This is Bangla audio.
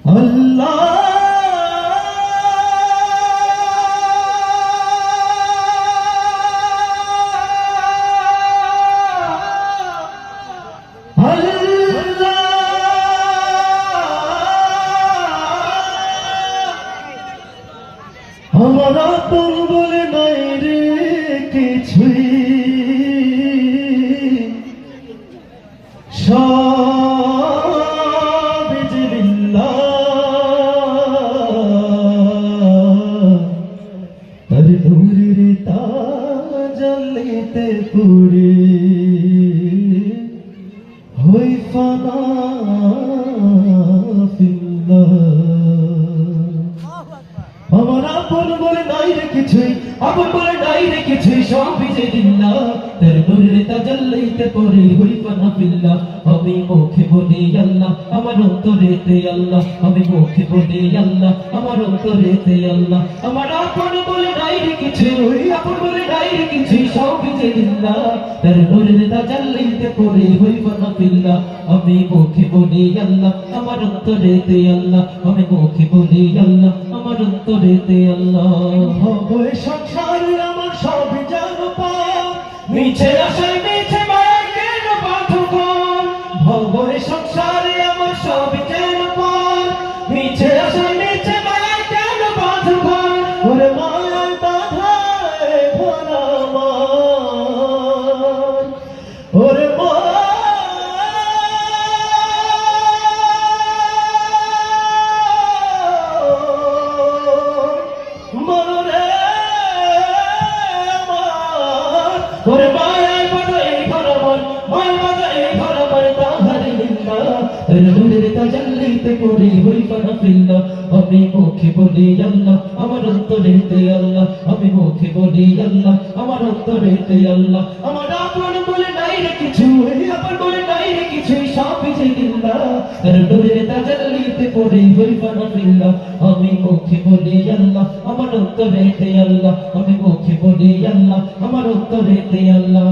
আল্লাহ আমার আপন বলে নাই রে কিছুই, সব যে বিল্লাহ, তার নূরের তাজাল্লিতে পুরে হই ফানা ফিল্লাহ। আমার আপন বলে নাই রে কিছুই, আপন বলে নাই রে কিছুই, সবই যে দিল্লাহ, তার নূরের তাজাল্লিতে পড়ে হই ফানা ফিল্লাহ। আমি মুখে বলি আল্লাহ, আমার অন্তরেতে আল্লাহ, আমি মুখে বলি আল্লাহ, আমার অন্তরেতে আল্লাহ। আমার আপন বলে নাই রে কিছুই, আপন বলে নাই রে কিছুই, সবই যে দিল্লাহ, তার নূরের তাজাল্লিতে পড়ে হই ফানা ফিল্লাহ। আমি মুখে বলি আল্লাহ, আমার অন্তরেতে আল্লাহ, আমি মুখে বলি আল্লাহ, আমার অন্তরেতে আল্লাহ। হবে সংসার আমার সব জানো পা, মিছে আশায় মিছে মায়া কেন বাঁধো ঘর। হবে সংসারে আমার সব জানো পা, মিছে আশায় মিছে মায়া কেন বাঁধো ঘর। ওরে মায়ায় বাঁধায় ভরা আমার, ওরে ওরে মায়ায় বাঁধা এই ভরমন, মায়ায় বাঁধা এই ভরমন, তাহারে লিল্লাহ, তার নূরের তাজাল্লিতে পড়ে হই ফানা ফিল্লাহ। আমি মুখে বলি আল্লাহ, আমার অন্তরেতে আল্লাহ, আমি মুখে বলি আল্লাহ, আমার অন্তরেতে আল্লাহ। আমার আপন বলে নাই রে কিছুই, আপন বলে নাই রে কিছুই, সবই যে দিল্লাহ, তার নূরের তাজাল্লিতে পড়ে হই ফানা ফিল্লাহ। আমি মুখে বলি আল্লাহ, আমার অন্তরেতে আল্লাহ, আমি মুখে বলি আল্লাহ, আমার অন্তরেতে আল্লাহ।